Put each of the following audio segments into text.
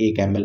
1 ml۔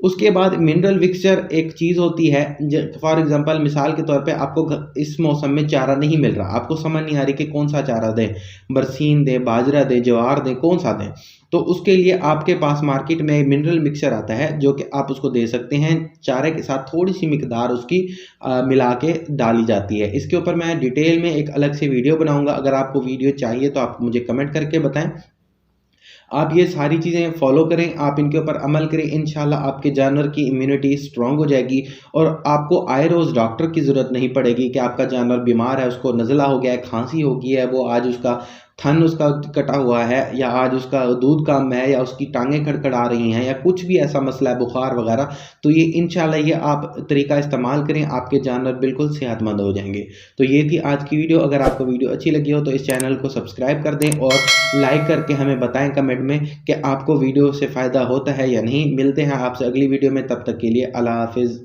उसके बाद mineral mixture एक चीज़ होती है, फॉर एग्जांपल मिसाल के तौर पे आपको इस मौसम में चारा नहीं मिल रहा, आपको समझ नहीं आ रही कि कौन सा चारा दें, बरसीन दें, बाजरा दें, ज्वार दें, कौन सा दें। तो उसके लिए आपके पास मार्केट में मिनरल मिक्सचर आता है जो कि आप उसको दे सकते हैं। चारे के साथ थोड़ी सी मिकदार उसकी मिला के डाली जाती है। इसके ऊपर मैं डिटेल में एक अलग से वीडियो बनाऊंगा। अगर आपको वीडियो चाहिए तो आप मुझे कमेंट करके बताएं। आप ये सारी चीज़ें फॉलो करें, आप इनके ऊपर अमल करें, इंशाल्लाह आपके जानवर की इम्यूनिटी स्ट्रांग हो जाएगी और आपको आए रोज़ डॉक्टर की ज़रूरत नहीं पड़ेगी कि आपका जानवर बीमार है, उसको नज़ला हो गया है, खांसी हो गई है, वो आज उसका थन उसका कटा हुआ है, या आज उसका दूध कम है, या उसकी टांगें खड़खड़ा रही हैं, या कुछ भी ऐसा मसला है, बुखार वगैरह। तो ये इंशाल्लाह ये आप तरीका इस्तेमाल करें, आपके जानवर बिल्कुल सेहतमंद हो जाएंगे। तो ये थी आज की वीडियो। अगर आपको वीडियो अच्छी लगी हो तो इस चैनल को सब्सक्राइब कर दें और लाइक करके हमें बताएं कमेंट में कि आपको वीडियो से फ़ायदा होता है या नहीं। मिलते हैं आपसे अगली वीडियो में, तब तक के लिए अल्लाह हाफिज़।